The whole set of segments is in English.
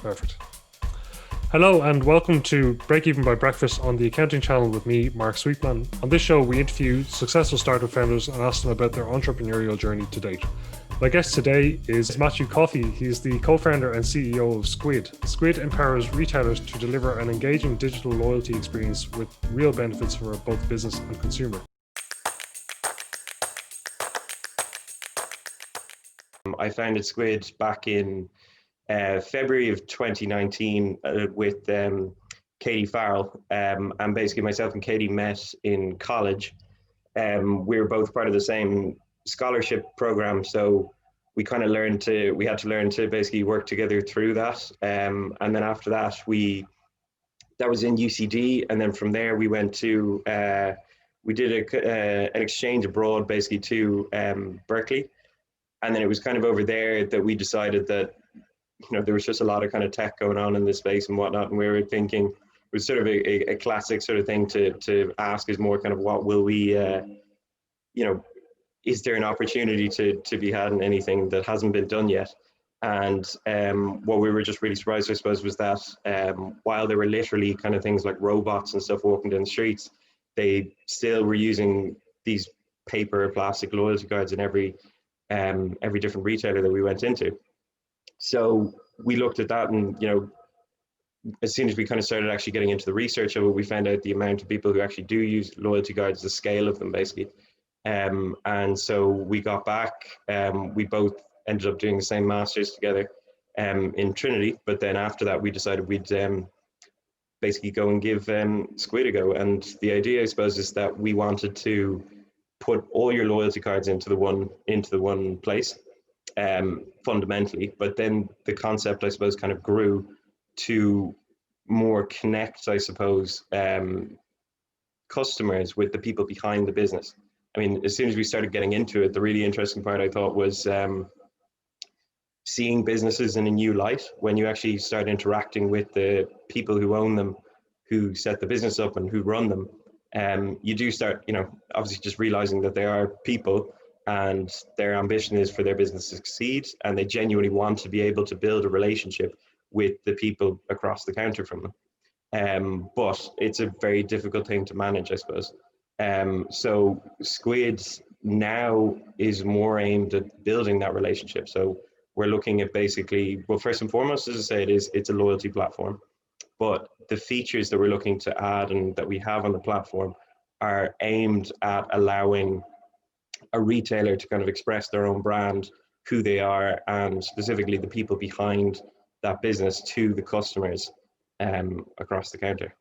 Perfect. Hello and welcome to Break Even by Breakfast on the Accounting Channel with me, Mark Sweetman. On this show, we interview successful startup founders and ask them about their entrepreneurial journey to date. My guest today is Matthew Coffey. He's the co-founder and CEO of Squid. Squid empowers retailers to deliver an engaging digital loyalty experience with real benefits for both business and consumer. I founded Squid back in February of 2019 with Katie Farrell, and basically myself and Katie met in college. We were both part of the same scholarship program, so we had to learn to basically work together through that. And then after that, that was in UCD, and then from there we went to we did an exchange abroad, basically to Berkeley. And then it was kind of over there that we decided that, there was just a lot of kind of tech going on in this space and whatnot. And we were thinking, it was sort of a classic sort of thing to ask is more kind of what will we, is there an opportunity to be had in anything that hasn't been done yet? And what we were just really surprised, I suppose, was that while there were literally kind of things like robots and stuff walking down the streets, they still were using these paper or plastic loyalty cards in every different retailer that we went into. So we looked at that, and as soon as we kind of started actually getting into the research of it, we found out the amount of people who actually do use loyalty cards, the scale of them basically. And so we got back, we both ended up doing the same masters together in Trinity, but then after that we decided we'd basically go and give Squid a go. And the idea, I suppose, is that we wanted to put all your loyalty cards into the one place, fundamentally. But then the concept, I suppose, kind of grew to more connect, I suppose, customers with the people behind the business. I mean, as soon as we started getting into it, the really interesting part I thought was seeing businesses in a new light when you actually start interacting with the people who own them, who set the business up and who run them. You do start, obviously just realizing that they are people and their ambition is for their business to succeed, and they genuinely want to be able to build a relationship with the people across the counter from them. But it's a very difficult thing to manage, I suppose. So Squid now is more aimed at building that relationship. So we're looking at basically, well, first and foremost, as I say, it's a loyalty platform. But the features that we're looking to add and that we have on the platform are aimed at allowing a retailer to kind of express their own brand, who they are, and specifically the people behind that business to the customers across the counter.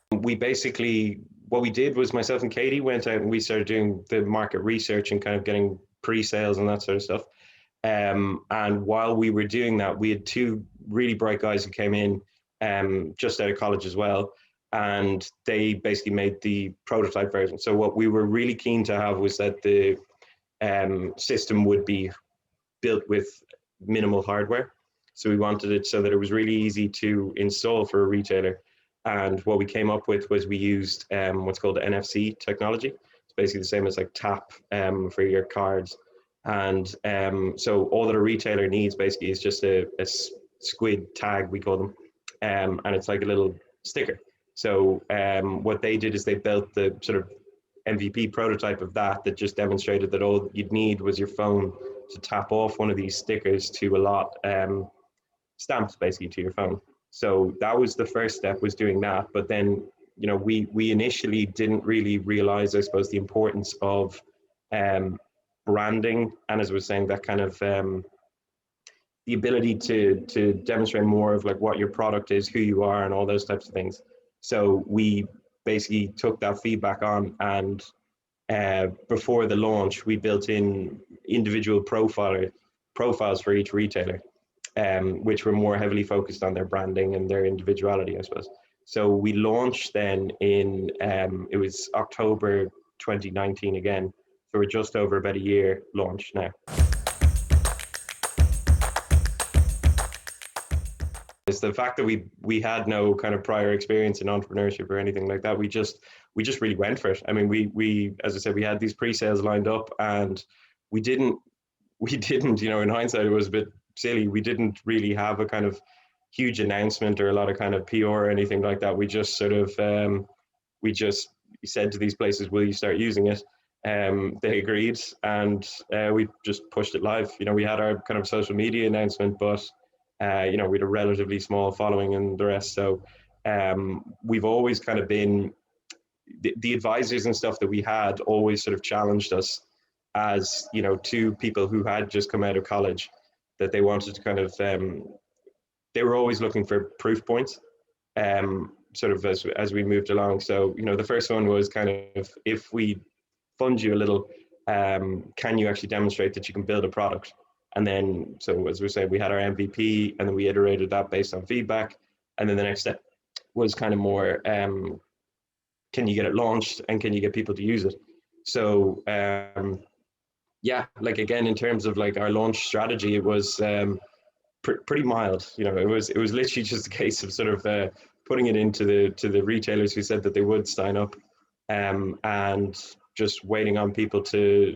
What we did was myself and Katie went out and we started doing the market research and kind of getting pre-sales and that sort of stuff. And while we were doing that, we had two really bright guys who came in just out of college as well, and they basically made the prototype version. So what we were really keen to have was that the system would be built with minimal hardware. So we wanted it so that it was really easy to install for a retailer. And what we came up with was we used what's called NFC technology. It's basically the same as like tap for your cards. And so all that a retailer needs basically is just a Squid tag, we call them, and it's like a little sticker. So what they did is they built the sort of MVP prototype of that just demonstrated that all you'd need was your phone to tap off one of these stickers to allot stamps basically to your phone. So that was the first step, was doing that. But then, we initially didn't really realize, I suppose, the importance of branding, and as I was saying, that kind of the ability to demonstrate more of like what your product is, who you are, and all those types of things. So we basically took that feedback on, and before the launch, we built in individual profiles for each retailer, which were more heavily focused on their branding and their individuality, I suppose. So we launched then in it was October 2019 again. So we're just over about a year launch now. It's the fact that we had no kind of prior experience in entrepreneurship or anything like that. We just really went for it. I mean, we as I said, we had these pre-sales lined up, and we we didn't, in hindsight, it was a bit silly. We didn't really have a kind of huge announcement or a lot of kind of PR or anything like that. We just sort of, we just said to these places, will you start using it? They agreed, and we just pushed it live. We had our kind of social media announcement, but we had a relatively small following and the rest. So we've always kind of been, the advisors and stuff that we had always sort of challenged us as, two people who had just come out of college, that they wanted to kind of, they were always looking for proof points, sort of as we moved along. So, the first one was kind of, if we fund you a little, can you actually demonstrate that you can build a product? And then, so as we said, we had our MVP, and then we iterated that based on feedback. And then the next step was kind of more, can you get it launched, and can you get people to use it? So yeah, like again, in terms of like our launch strategy, it was pretty mild. It was literally just a case of sort of putting it into the retailers who said that they would sign up, and just waiting on people to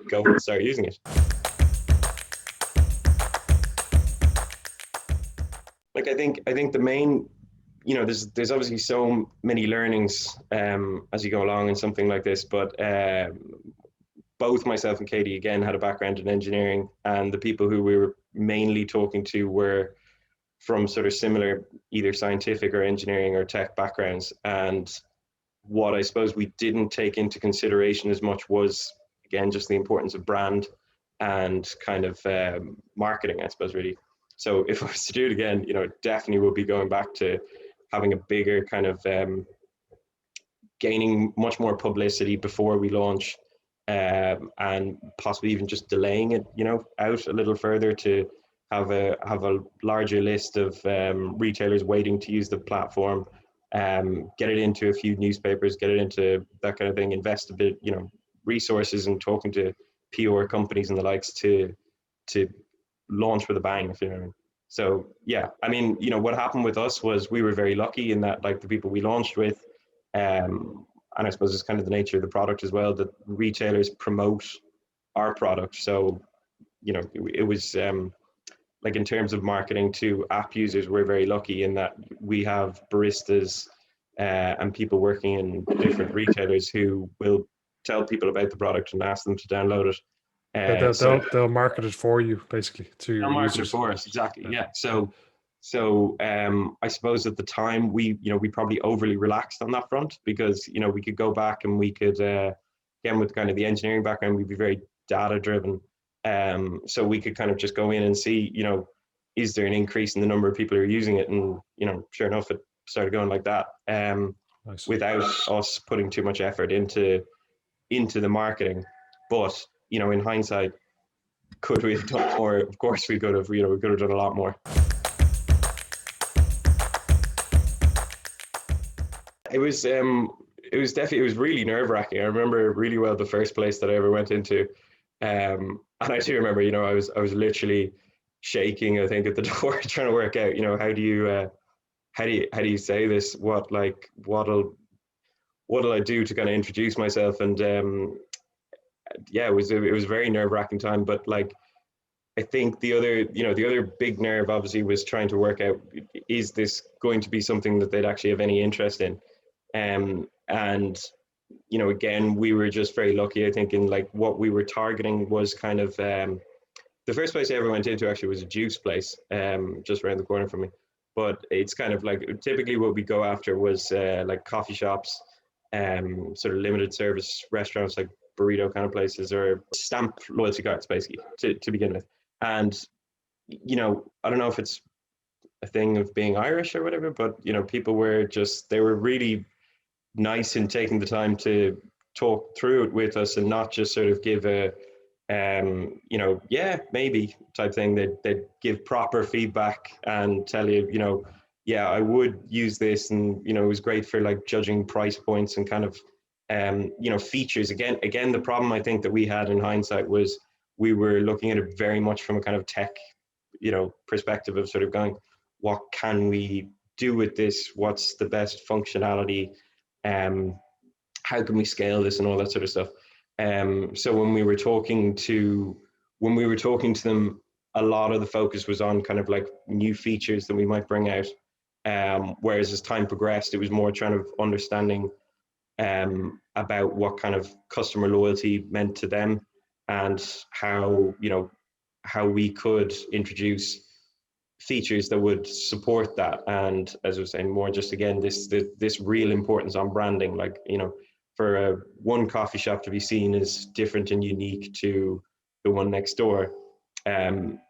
go and start using it. Like I think the main, there's obviously so many learnings as you go along in something like this, but both myself and Katie again had a background in engineering, and the people who we were mainly talking to were from sort of similar either scientific or engineering or tech backgrounds. And what I suppose we didn't take into consideration as much was, again, just the importance of brand and kind of marketing, I suppose, really. So if I was to do it again, definitely would be going back to having a bigger kind of gaining much more publicity before we launch, and possibly even just delaying it, out a little further to have a larger list of retailers waiting to use the platform, get it into a few newspapers, get it into that kind of thing, invest a bit, resources and talking to PR companies and the likes to launch with a bang, if you know what I mean. So yeah, I mean, what happened with us was we were very lucky in that, like, the people we launched with, and I suppose it's kind of the nature of the product as well, that retailers promote our product. So, it was like, in terms of marketing to app users, we're very lucky in that we have baristas and people working in different retailers who will tell people about the product and ask them to download it. They'll market it for you, basically, to your users. For us, exactly. Yeah. So I suppose at the time we probably overly relaxed on that front, because we could go back and we could again, with kind of the engineering background, we'd be very data driven. So we could kind of just go in and see, is there an increase in the number of people who are using it? And sure enough, it started going like that. Nice. Without us putting too much effort into the marketing. But in hindsight, could we have done more? Of course we could have. We could have done a lot more. It was definitely, it was really nerve-wracking. I remember really well the first place that I ever went into, and I do remember, I was literally shaking, I think, at the door, trying to work out, how do you say this? What'll I do to kind of introduce myself? And yeah, it was a very nerve-wracking time. But like, I think the other big nerve obviously was trying to work out, is this going to be something that they'd actually have any interest in? And again, we were just very lucky, I think, in like what we were targeting was kind of the first place I ever went into actually was a juice place, just around the corner from me. But it's kind of like, typically what we go after was like coffee shops, sort of limited service restaurants, like burrito kind of places, or stamp loyalty cards, basically, to begin with. And I don't know if it's a thing of being Irish or whatever, but people were they were really nice in taking the time to talk through it with us, and not just sort of give a yeah, maybe type thing. They'd give proper feedback and tell you, yeah, I would use this, and it was great for like judging price points and kind of features. Again, the problem I think that we had in hindsight was we were looking at it very much from a kind of tech perspective of sort of going, what can we do with this? What's the best functionality? How can we scale this and all that sort of stuff? So when we were talking to them, a lot of the focus was on kind of like new features that we might bring out. Whereas as time progressed, it was more trying to understanding about what kind of customer loyalty meant to them, and how, you know, how we could introduce features that would support that. And as I was saying, more just again this real importance on branding. Like, you know, for one coffee shop to be seen as different and unique to the one next door,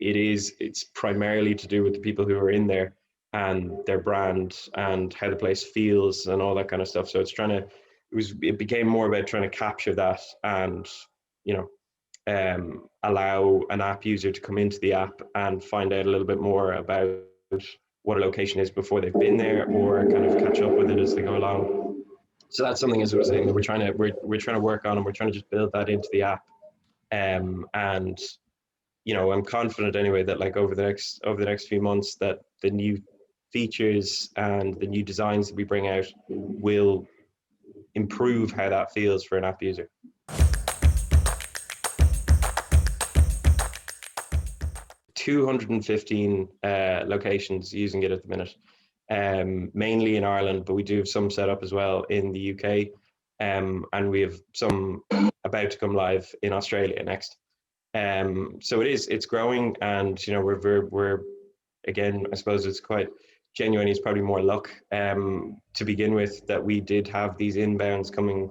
it's primarily to do with the people who are in there and their brand and how the place feels and all that kind of stuff. So it became more about trying to capture that and, you know, allow an app user to come into the app and find out a little bit more about what a location is before they've been there, or kind of catch up with it as they go along. So that's something, as I was saying, that we're trying to work on, and we're trying to just build that into the app. And you know, I'm confident anyway that like over the next few months, that the new features and the new designs that we bring out will improve how that feels for an app user. 215 locations using it at the minute, mainly in Ireland, but we do have some set up as well in the UK, and we have some about to come live in Australia next. So it's growing, and you know, we're again, I suppose it's quite genuine. It's probably more luck to begin with that we did have these inbounds coming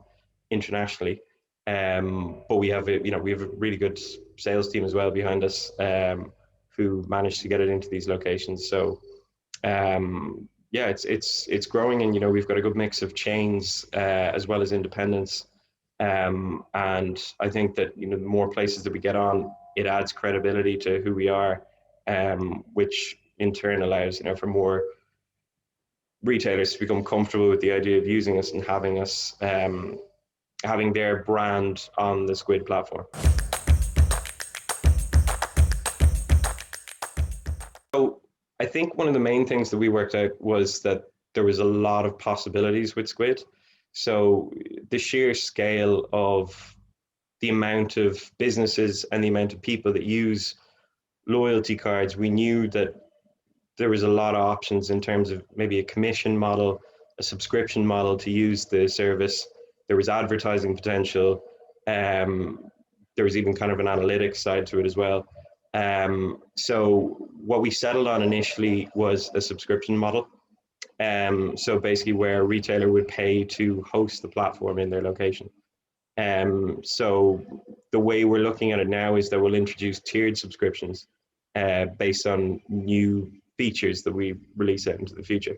internationally. But we have we have a really good sales team as well behind us, who managed to get it into these locations. So yeah, it's growing, and you know, we've got a good mix of chains as well as independents. And I think that, you know, the more places that we get on, it adds credibility to who we are, which in turn allows, you know, for more retailers to become comfortable with the idea of using us and having us having their brand on the Squid platform. So I think one of the main things that we worked out was that there was a lot of possibilities with Squid. So the sheer scale of the amount of businesses and the amount of people that use loyalty cards, we knew that there was a lot of options in terms of maybe a commission model, a subscription model to use the service. There was advertising potential. There was even kind of an analytics side to it as well. So what we settled on initially was a subscription model. So basically where a retailer would pay to host the platform in their location. So the way we're looking at it now is that we'll introduce tiered subscriptions based on new features that we release out into the future.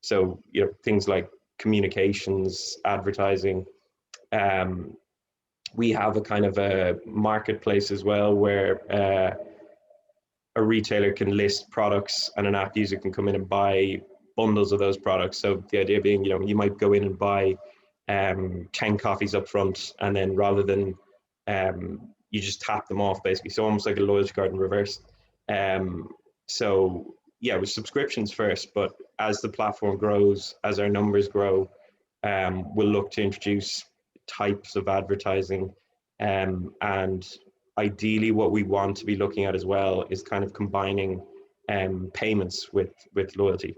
So, you know, things like communications, advertising. We have a kind of a marketplace as well, where a retailer can list products and an app user can come in and buy bundles of those products. So the idea being, you know, you might go in and buy 10 coffees up front, and then rather than you just tap them off basically. So almost like a loyalty card in reverse. So yeah, with subscriptions first, but as the platform grows, as our numbers grow, we'll look to introduce types of advertising, and ideally what we want to be looking at as well is kind of combining payments with loyalty.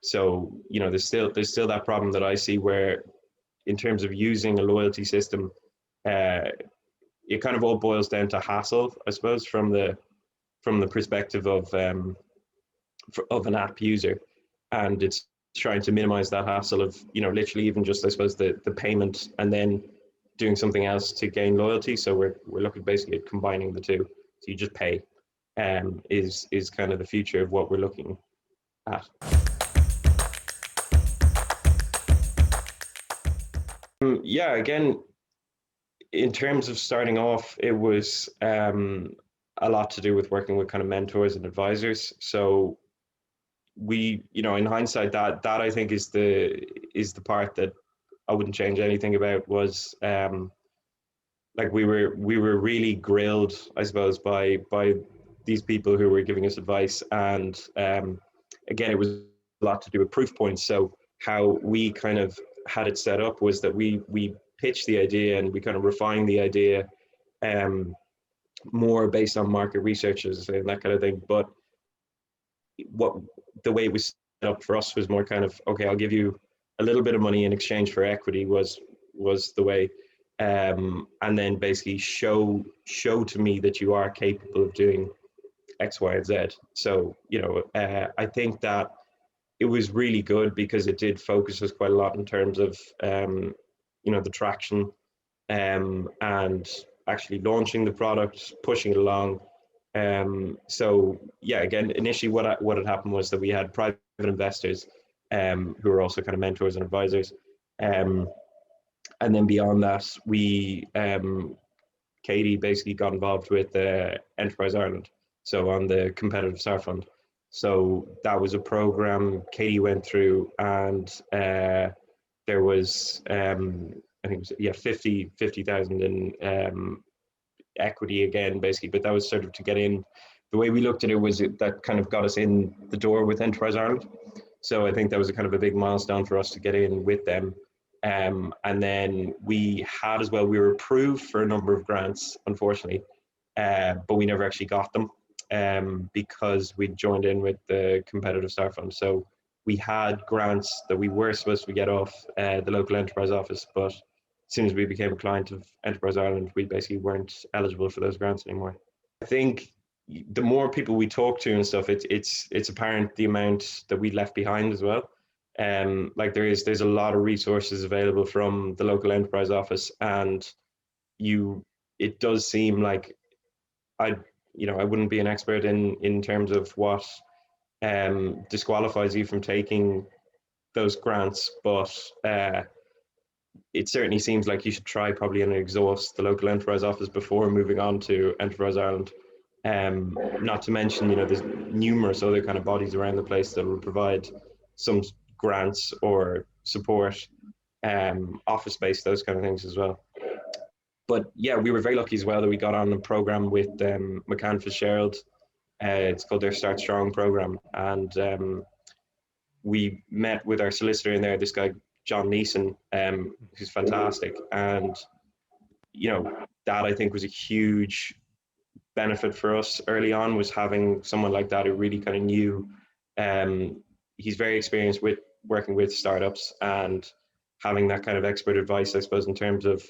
So, you know, there's still that problem that I see where, in terms of using a loyalty system, it kind of all boils down to hassle, I suppose, from the perspective of an app user, and it's trying to minimize that hassle of, you know, literally even just, I suppose, the payment and then doing something else to gain loyalty. So we're looking basically at combining the two. So you just pay, is kind of the future of what we're looking at. Yeah, again, in terms of starting off, it was a lot to do with working with kind of mentors and advisors. So we, you know, in hindsight, that I think is the part that I wouldn't change anything about. Was like we were really grilled, I suppose, by these people who were giving us advice, and again, it was a lot to do with proof points. So how we kind of had it set up was that we pitch the idea and we kind of refine the idea more based on market researches and that kind of thing. But what the way it was set up for us was more kind of, okay, I'll give you a little bit of money in exchange for equity was the way, and then basically show to me that you are capable of doing X, Y, and Z. So I think that it was really good because it did focus us quite a lot in terms of the traction and actually launching the product, pushing it along. So yeah, again, initially what had happened was that we had private investors who were also kind of mentors and advisors. And then beyond that, Katie basically got involved with Enterprise Ireland, so on the competitive start fund. So that was a program Katie went through, and there was I think it was 50,000 in equity again, basically. But that was sort of to get in. The way we looked at it was that kind of got us in the door with Enterprise Ireland. So I think that was a kind of a big milestone for us to get in with them. And then we had as well, we were approved for a number of grants, unfortunately, but we never actually got them because we joined in with the competitive start fund. So we had grants that we were supposed to get off the local enterprise office, but as soon as we became a client of Enterprise Ireland, we basically weren't eligible for those grants anymore. I think the more people we talk to and stuff, it's apparent the amount that we left behind as well. Like there's a lot of resources available from the local enterprise office, and it does seem like I wouldn't be an expert in terms of what disqualifies you from taking those grants, but it certainly seems like you should try probably and exhaust the local enterprise office before moving on to Enterprise Ireland. Not to mention, there's numerous other kind of bodies around the place that will provide some grants or support, office space, those kind of things as well. But yeah, we were very lucky as well that we got on a program with McCann Fitzgerald. It's called their Start Strong program, and we met with our solicitor in there, this guy John Neeson, who's fantastic, and that I think was a huge benefit for us early on, was having someone like that who really kind of knew. He's very experienced with working with startups and having that kind of expert advice, I suppose, in terms of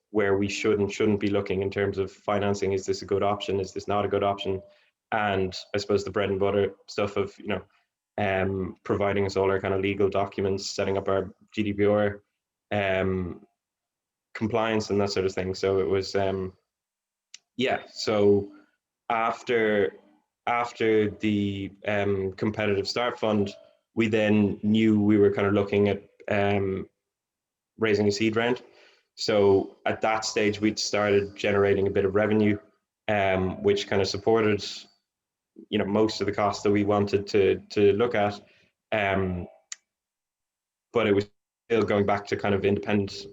where we should and shouldn't be looking in terms of financing. Is this a good option? Is this not a good option? And I suppose the bread and butter stuff of providing us all our kind of legal documents, setting up our GDPR compliance and that sort of thing. So it was so after the competitive start fund, we then knew we were kind of looking at raising a seed round. So at that stage, we'd started generating a bit of revenue, which kind of supported most of the costs that we wanted to look at, but it was still going back to kind of independent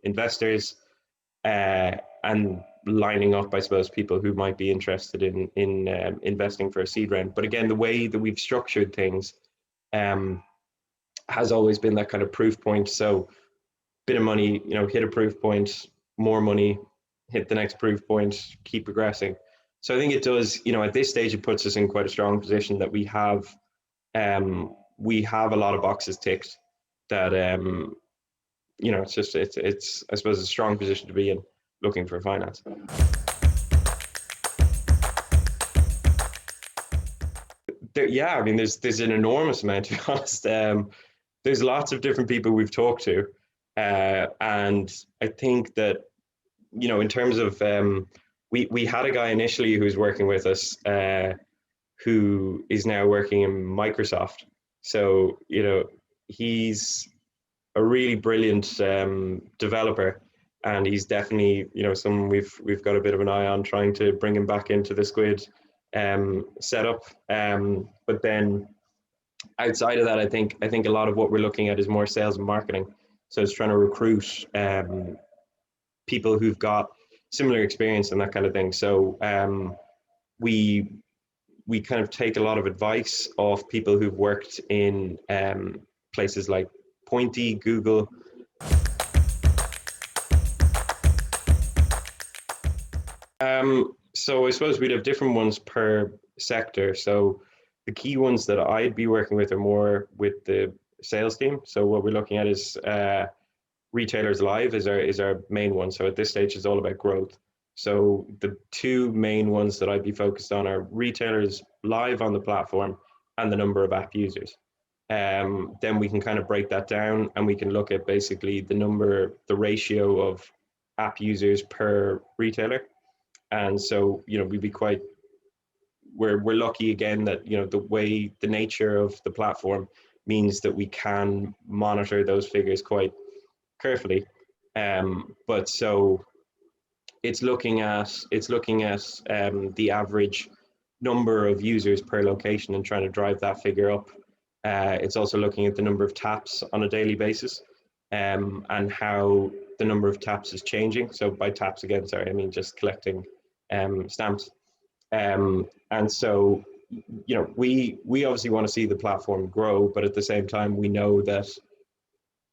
investors and lining up, I suppose, people who might be interested in investing for a seed round. But again, the way that we've structured things has always been that kind of proof point. So bit of money, hit a proof point, more money, hit the next proof point, keep progressing. So I think it does, at this stage, it puts us in quite a strong position that we have a lot of boxes ticked that, it's I suppose a strong position to be in looking for finance. There's an enormous amount, to be honest. There's lots of different people we've talked to. And I think that, in terms of, we had a guy initially who was working with us, who is now working in Microsoft. So, he's a really brilliant developer, and he's definitely, someone we've got a bit of an eye on, trying to bring him back into the Squid setup. But then outside of that, I think a lot of what we're looking at is more sales and marketing. So it's trying to recruit people who've got similar experience and that kind of thing. So we kind of take a lot of advice of people who've worked in places like Pointy, Google. So I suppose we'd have different ones per sector. So the key ones that I'd be working with are more with the sales team. So what we're looking at is retailers live is our main one. So at this stage, it's all about growth. So the two main ones that I'd be focused on are retailers live on the platform and the number of app users. Then we can kind of break that down and we can look at basically the ratio of app users per retailer. And so, we'd be we're lucky again that, the nature of the platform means that we can monitor those figures quite carefully. But so it's looking at the average number of users per location and trying to drive that figure up. It's also looking at the number of taps on a daily basis, and how the number of taps is changing. So by taps again, sorry, I mean just collecting stamps. And so, we obviously want to see the platform grow, but at the same time, we know that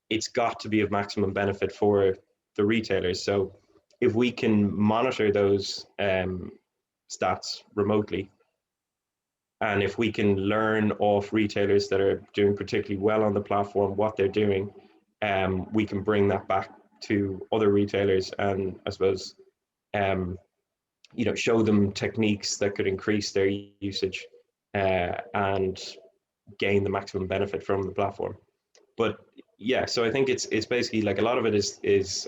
it's got to be of maximum benefit for the retailers. So if we can monitor those stats remotely, and if we can learn off retailers that are doing particularly well on the platform what they're doing, we can bring that back to other retailers and I suppose show them techniques that could increase their usage and gain the maximum benefit from the platform. But yeah, so I think it's basically like a lot of it is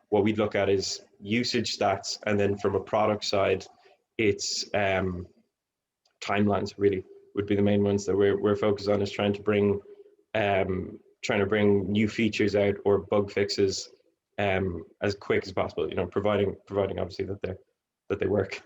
what we'd look at is usage stats, and then from a product side, it's timelines really would be the main ones that we're focused on, is trying to bring new features out or bug fixes as quick as possible. Providing obviously that they work.